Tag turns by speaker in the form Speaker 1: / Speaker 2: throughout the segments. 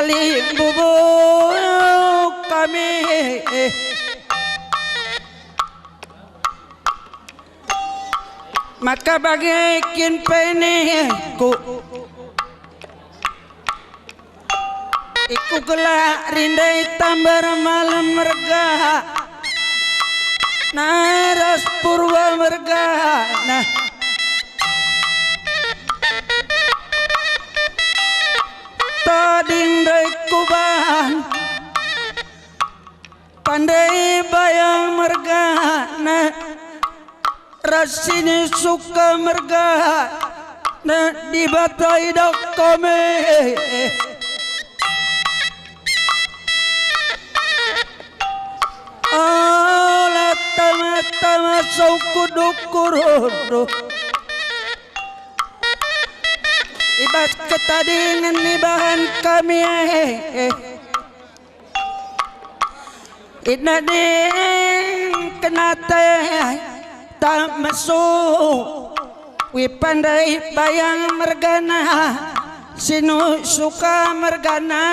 Speaker 1: kali bubuk kami maka bagaikan peneku iku gelak rindai tambar malam merga naras purwa merga nah tading dai kuban pandai bayang merga nah rasini suka merga nah dibatai dak kami ala tama-tama saukudukurudu ibat ketadingan nibahan kami inading kenate tak masuk wipandai bayang mergana sinu suka mergana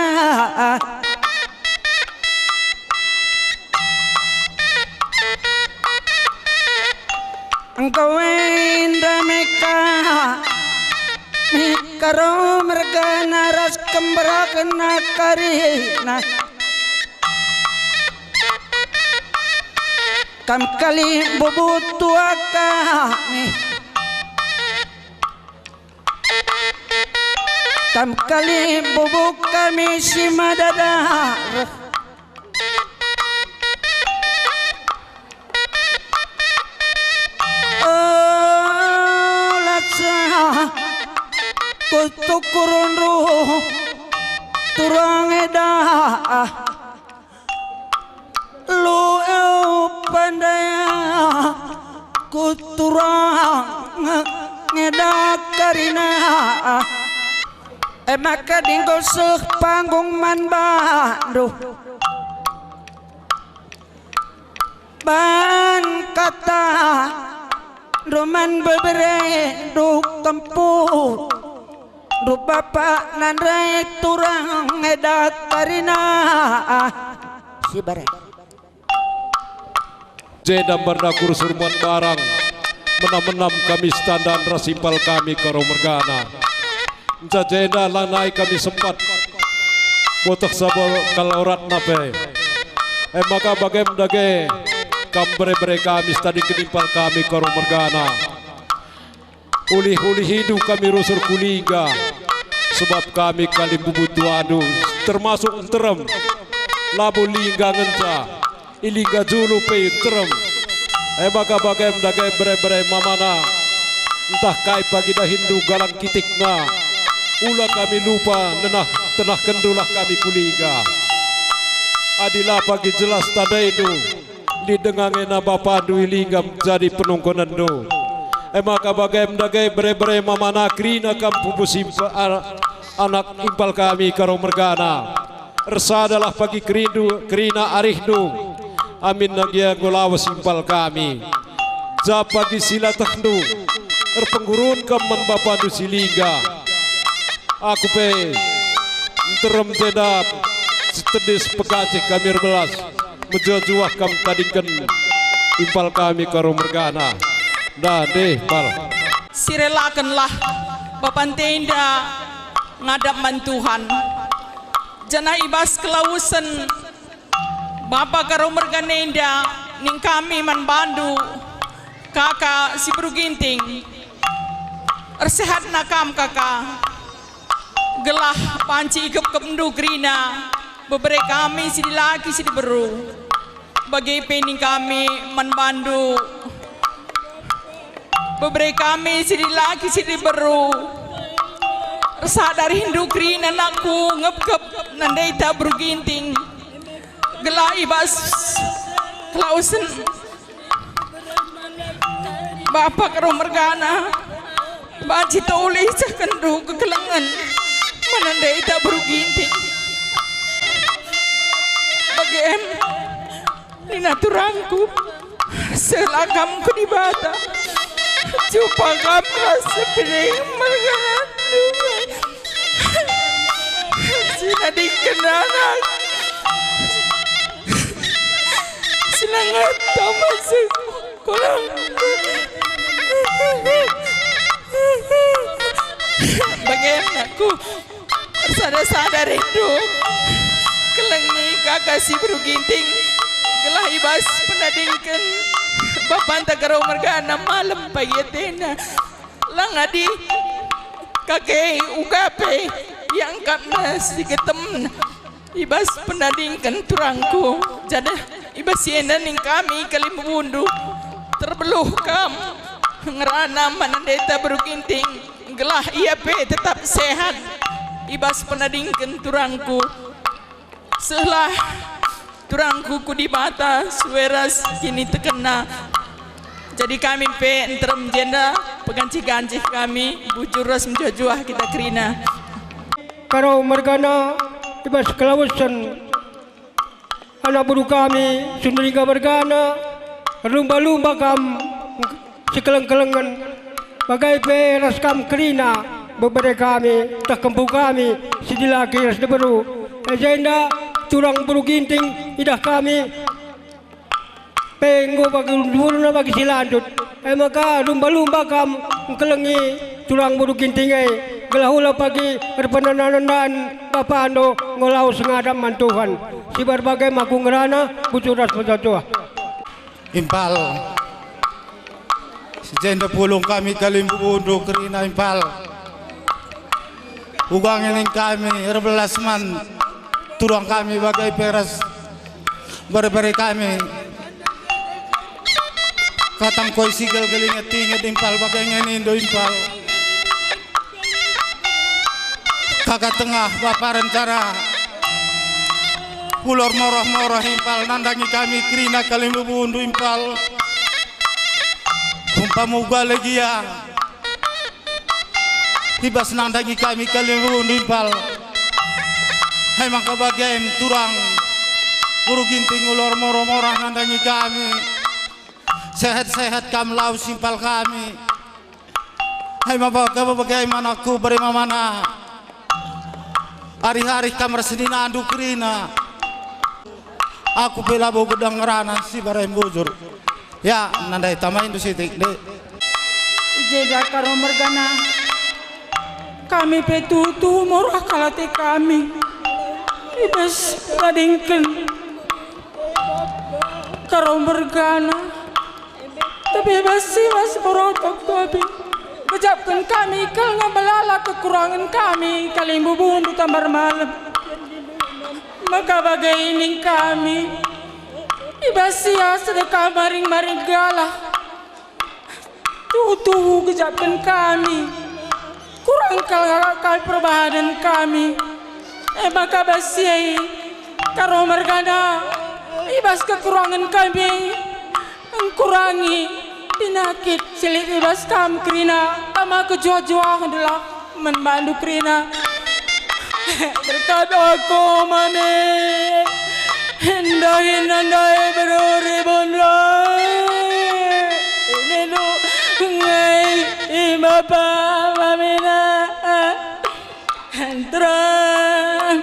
Speaker 1: engkau indah meka mikaro mergana ras kembrakna karina kam kali bubutu kami kam kali bubuk kami si madadar oh laksa kutukurun ruh turang edah lu pandaya kuturang ngedak karina maka dinggo seh panggung man bandu ban kata roman bebere du kempur du bapak nandai turang ngedak karina si bare
Speaker 2: Jeda berdakur surman barang menam-menam kami standan rasimpal kami karo mergana jeda lanai kami sempat botak sabol kalorat nape maka bagem dage kambre-bre kami tadi kenimpal kami karo mergana ulih-ulih hidup kami rusur kuliga sebab kami kali bubutu adu termasuk terem labu lingga ngenca iliga julu pe terem maka bagem dage bre-bre mamana entah kai pagi dah Hindu galang kitikna ulah kami lupa nenah tenah kendulah kami kuliga adilah pagi jelas tadaidu lidengangena bapandu ilingam jadi penungkonan do maka bagem dage bre-bre mamana krina kampu busimpa anak impal kami karo mergana resadalah pagi kerindu krina arihdu amin nagia golawas impal kami japagi sila teknu erpenggurun kemen bapandu siliga aku pe terem jedap setedis pekacih kami belas menjuah kam tadingkan impal kami karo mergana dah deh pal
Speaker 3: sirelakanlah bapan tenda ngadap mantuhan jana ibas kelausan Bapak karo merganenda ning kami man bandu kakak si Bruginting ersehat nakam kakak gelah panci ikep kemdu grina beberapa kami si laki si beru bagi pening kami man bandu beberapa kami si laki si beru sadar Hindu grina nakku ngep-ngep nandaita Bruginting gelah ibas klausen bapak karo mergana baci toleh cakendu kekelengan menandai tak Bruginting bagem ninaturangku selagamku di bata cupa kamera sepiring mergana si sinadingkan anak silangat tamasik kurang bagaimana aku sadar-sadar itu kelengi kakak si buru ginting gelah ibas penadingkan bapak tagaraw margana malam payetena lang adi kakek ugape yang kami sedikit temen ibas penadingkan turangku jadi ibas siena ning kami kalimubundu terbeluh kam ngerana manandeta buru ginting gelah iya pe tetap sehat ibas penadingkan turangku setelah turangku ku di mata sueras kini terkena jadi kami pe enterem jenda peganci-ganci kami bujur ras menjuah kita kerina
Speaker 4: karo margana ibas kelawasan anak buru kami sundaringga margana lumba-lumba kam sekeleng-kelengan bagai pe ras kam kerina beberapa kami tak kampung kami sidilaki ras deberu agenda turang buru ginting idah kami penggo bagi dulu bagi silandut maka lumba-lumba kam kelengi turang buru ginting gelahula pagi perpenananan papando ngolau sengadam mantuhan si berbagai maku ngerana bucuras menjatuh
Speaker 5: impal sejenda pulung kami kalimbundo kerina impal ugangin kami 12 man turang kami bagai peras berberi kami katang koi sigal gelingat tingat impal bagai ngenindo impal kakak tengah bapak rencana ulor moroh-moroh impal nandangi kami kerina kalimbundo impal umpamuga lagi ya ibas nandangi kami kalimbundo impal hai maka bagian turang buru ginting ulor moroh-moroh nandangi kami sehat-sehat kam lau simpal kami hai maka bagaimana ku beri mana hari-hari kamar senina andu kerina aku bela bo gedang ngerana si barem bujur ya nandai tamain tu sitik dek
Speaker 1: jeda karo mergana kami petutu murah kalate kami ibas padingken karo mergana tapi basi mas morotok tapi kejapkan kami kal ngabalala kekurangan kami kalimbu bundu tambar malam maka bagaining kami ibasia sedekah maring-maring galah tuh kejapkan kami kurang kal perbahanan kami maka basi karo margana ibas kekurangan kami kurangi penyakit silit ibas kam kerina ama kejuah-juah adalah membantu kerina berkat aku mane hindai beruribunlah ini do ngai bapa mamina terang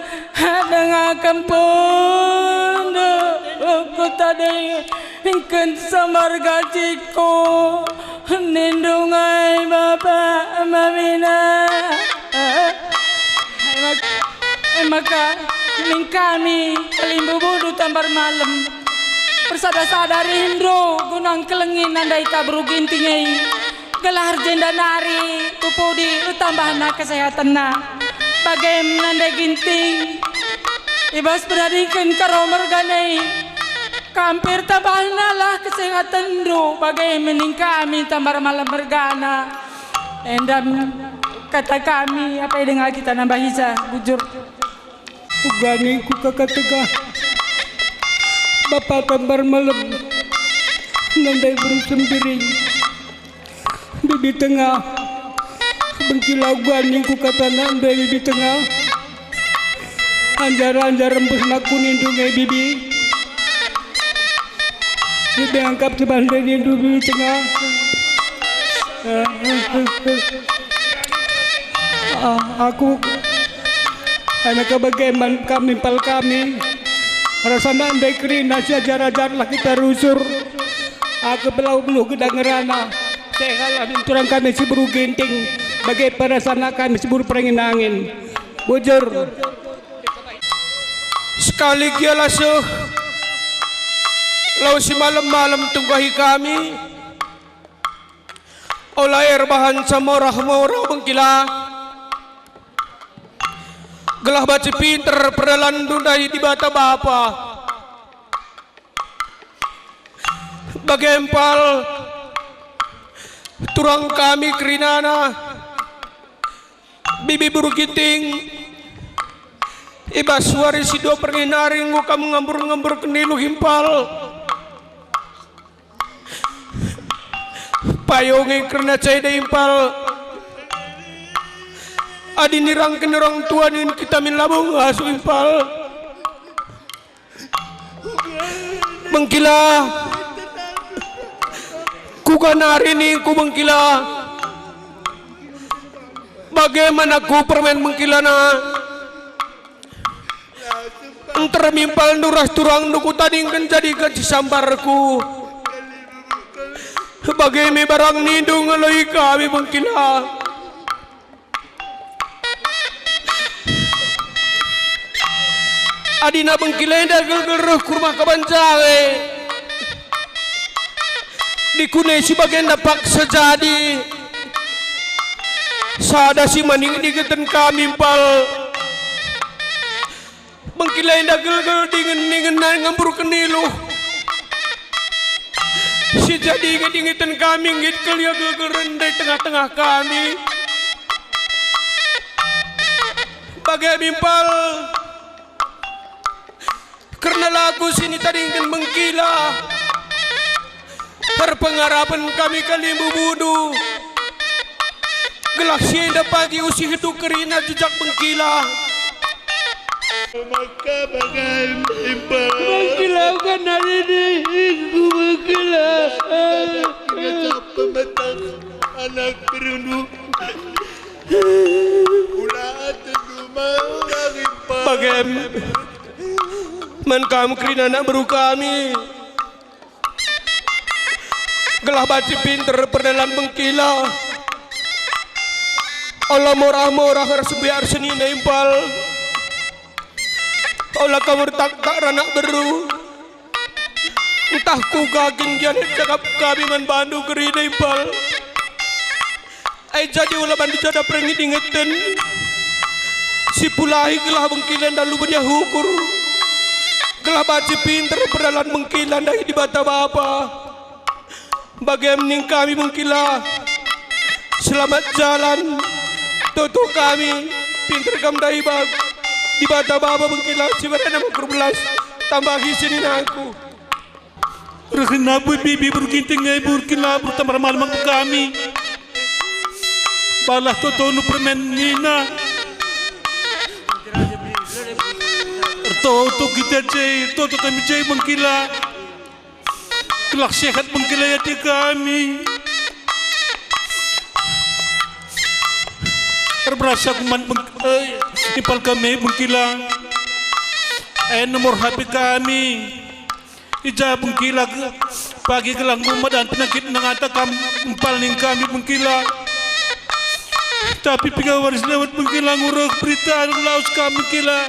Speaker 1: dengan kampung aku tadi ingkang samar gajiku nindungai bapa mamina maka ning kami kalimbu budu tambar malam bersadar-sadar Indro gunang kelengin nandai tabru gintingai gelar jenda nari upudi tambahna kesehatan na bagai nandai ginting ibas beradikan karo merganai kampir tambahna lah kesehatan Indro bagai mening kami tambar malam mergana endam kata kami apa yang dengar kita nambah hisa bujur
Speaker 4: ugani ku kakak tegah bapak tambar malam nandai bersembering bibi tengah bengkilau gani ku kata nandai bibi tengah anjar-anjar rembus naku nindungai bibi bibi angkap sebandai nindu bibi tengah maka bagaimana kami pal kami rasana andai kerina sejarah lah kita rusur aku belau beluh gedang ngerana sehalah turang kami si buru ginting bagai perasaan kami si buru perangin angin bujur
Speaker 6: sekali gialah lau si malam-malam tunggahi kami oleh air bahan samorah-morah bengkila gelah baca pinter perdalan dundai di bata bapa bagempal turang kami kerinana bibi buru giting ibas suari si do perginaring kamu ngambur-ngambur kenilu himpal payungi karena cai impal adi nirang kenirang tuanin kita minlabung asu impal mengkila kukanari ni ku mengkila bagaimana ku permen mengkila na entar mimpal nuras turang nuku tadingkan jadikan cisambarku sebagai me barang nidung aloi kami mengkila adina mengkila dagel-gel kurma kabancawe dikunai sebagai napak sejadi sada si maning digeten kami pal mengkila dagel-gel dingin ngambur kenilu si jadi inget-ingetan kami ngit kelia gegeren di tengah-tengah kami bagai mimpal karena lagu sini tadi ingin mengkila perpengarapan kami kalimbu budu gelak sienda pagi usi itu kerina jejak mengkila
Speaker 5: maka bagai impal
Speaker 6: mengkila kan hari ini ku mengkila
Speaker 5: ngecap pemetang anak perundu ulah tendumah orang impal
Speaker 6: bagai menkam kerina anak baru kami gelah baci pinter perdalan mengkila Allah morah-morah harus biar seni impal Allah kamu tak ranak beru entah ku gaging janet cakap kami man bandu kerina impal ay jadi ulah bandu jada perengit ingetan si pulahi gelah mengkilan dan lu berdia hukur gelah baci pinter perdalan mengkilan dari di bata bapa bagaimana kami mengkila selamat jalan tutup kami pinter kam dari bag di bata bapa mengkila sebenarnya berbelas tambahi sini aku
Speaker 5: Rekenabu bibi berginting ngai burkila bertambar malam kami balah totonu permen nina Toto kita cai toto kami cai mengkila kelak sehat mengkila ya kami berberasa kuman ipal kami mengkila nomor HP kami ija mengkila pagi kelang rumah dan penyakit mengatakan empalning kami mengkila tapi pengawaris lewat mengkila nguruk berita laus kami mengkila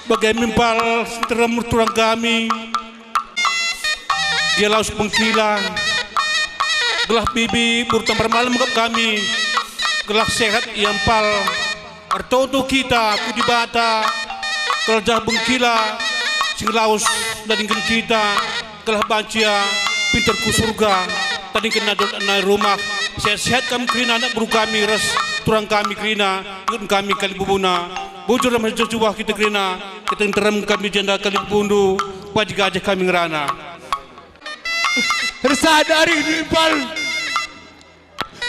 Speaker 5: bagai mimpal teremur turang kami dia laus mengkila gelah bibi bertambar malam kami gelah sehat yang pal artoto kita ku dibata kerja bengkila sing laus dadingkan kita gelah bancia pinterku surga tadi kena rumah sehat-sehat kami kerina anak buru kami ras turang kami kerina kami kali bubuna bujur dalam sejuah kita kerina kita terem kami janda kali bundu wajib aja kami ngerana
Speaker 6: tersadari diimpal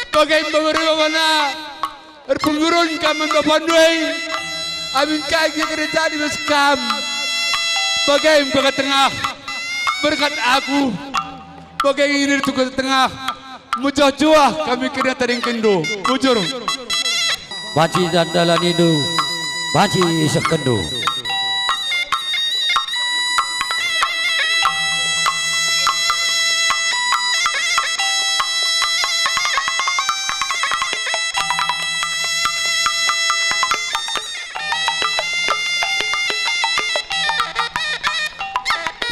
Speaker 6: bagaimana berpengurun kami berpanduai amin kaki kerja di meskam bagaimana tengah berkat aku bagaimana tugas tengah mudah-juah kami kena taring kendo bujur
Speaker 7: Banci dandalan itu banci sekendo.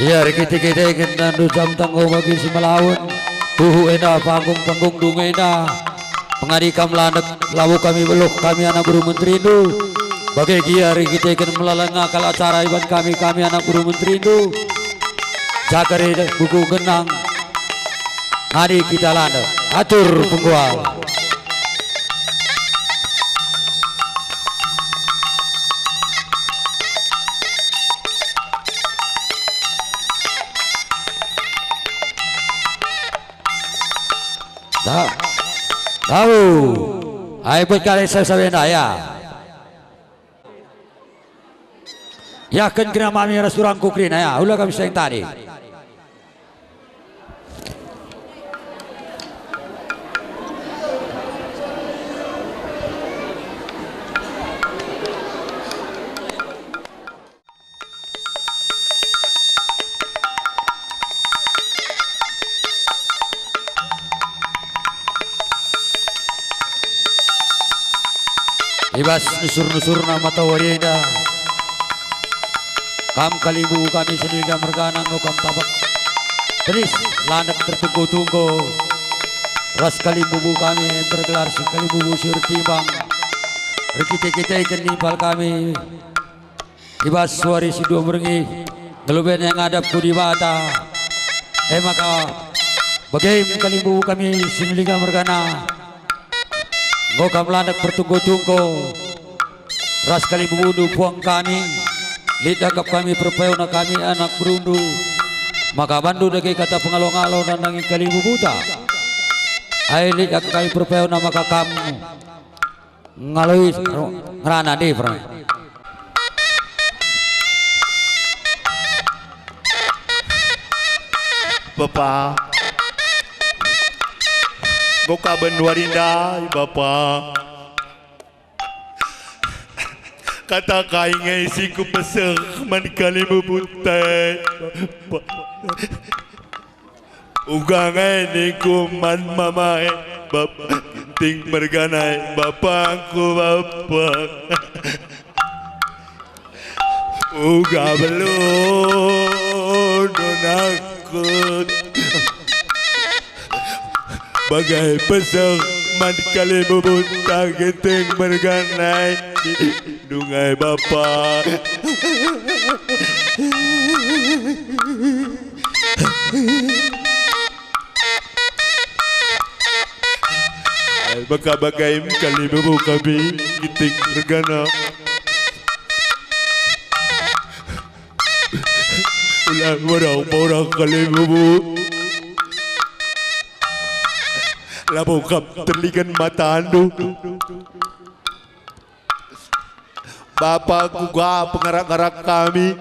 Speaker 7: Ya kita nandu jam tanggung bagi si melawan huhu ena panggung dungena pengadikam lanek lawu kami beluk kami anak guru menteri itu bagi giar kita melalang akal acara iban kami anak guru menteri itu jakari buku genang ngadi kita lanek atur penggual. Tahu, ayo berkali saya ya. Ya kan kena mami restoran kukrin ya, ulah kami sayang tadi. Ibas nusur nama tawarida kam kalibu kami sendiri merganang kam tabak teris lanak tertunggu-tunggu ras kalibu kami bergelar sekalibu sur timbang kita ikan nimpal kami ibas suari sidu merengi ngeluben yang ada di bata maka bagaimana kalibu kami sendiri merganang ngokam lanak bertunggu-tunggu ras kali bunuh puang kami lidagap kami perpayona kami anak berundu maka bandu dagi kata pengalong-along dan nangi kali bubuta ay lidak kami perpayona maka kamu ngalui ngerana di pernah
Speaker 8: Bapak Goka benwarinda Bapak kata kaingai si ku besar man kali bubute ugangai ni ku man mamai Bapak ting merganai bapakku Bapak uga belum donakut bagai pesek man kali bubutang genting berganai dungai Bapa baka bagai kali bubu kami genting bergana ulang orang kali bubu labukam terligan mata andu Bapak juga pengarak-ngarak kami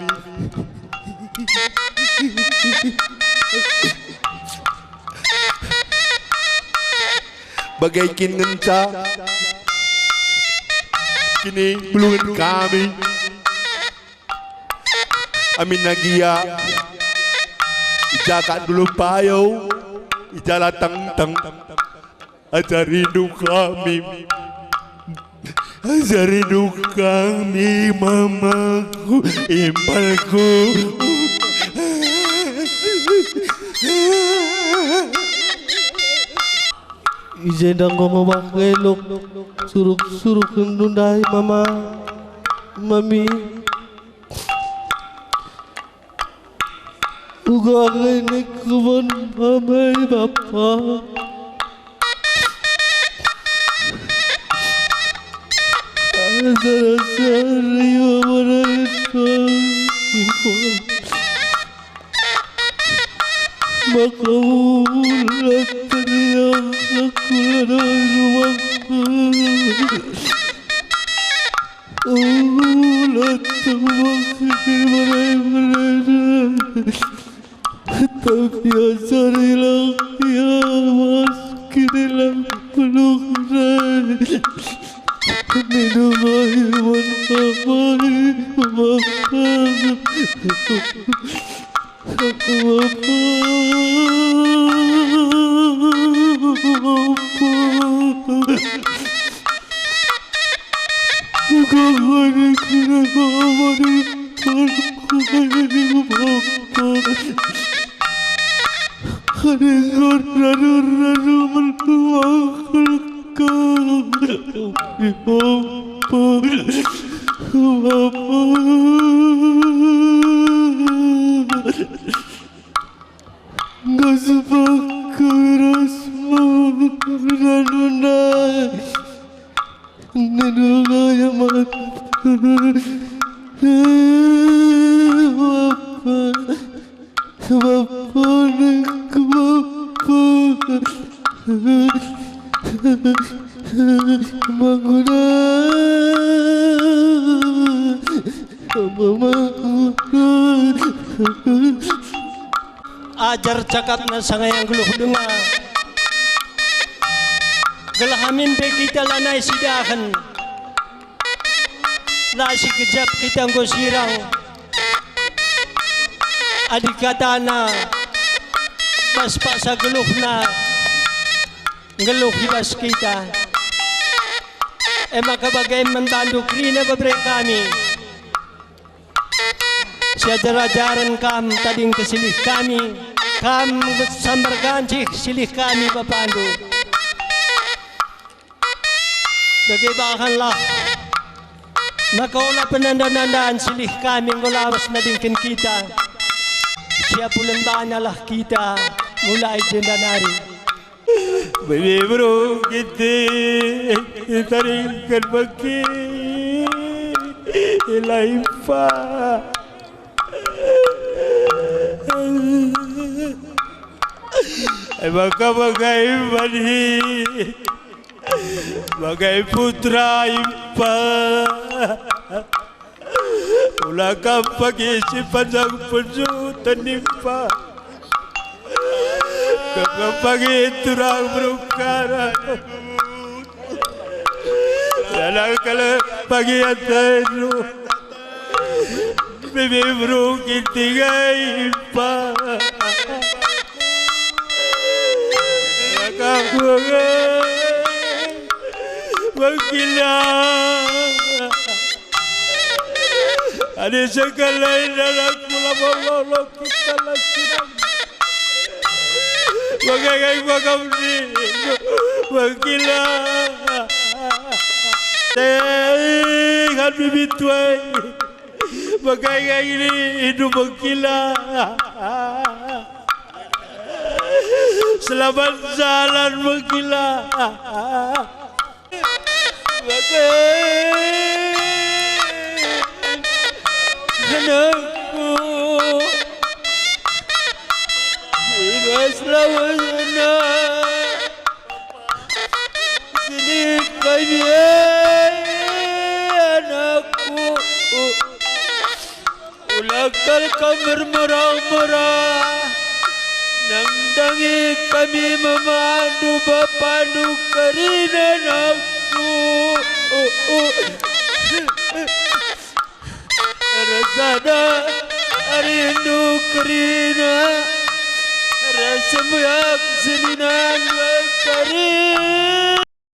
Speaker 8: bagaikin ngenca kini belungan kami amin nagia jaga dulu payo ijala tang aja rindu kami mamaku impalku
Speaker 9: Ijendang ngomong makelok suruk nundai mami uga ngene kubon mamai Bapak maka ulat teriak aku dari rumahku ulat termaksir mereka tapi asarilah ya mas kirilah peluk Minungai
Speaker 4: ajar cakap na sangayang guluh dengar gelahamin be kita lanai sidahan nasi kejap kita ngosirang adik kata na bas paksa geluh na geluh hibas kita maka bagai membantu krina beberapa kami siadarajaran kam tading kesilih kami kam sambargancih silih kami bapandu bagaimanalah maka olah penanda-nandaan silih kami ngolawas na dingkin kita siap bulan banalah kita mulai jendanari
Speaker 8: Baby bro kita taringkan bagi ilaifa maka bagai mani bagai putra impa ulakam pagi si panjang penjutan impa pagi turang berukara dalam kala pagi atenu baby bro kita impa Wakila ada segala dalam kulam Allah kita lakukan bagai ni wakila teh bibi tuai bagai ini hidup wakila selamat jalan wakila anakku bebas lawannya sini kami anakku ulakal kamar merah-merah nangdangi kami memandu bapandu karina anakku rasada rindu karina rasa muak seninan karina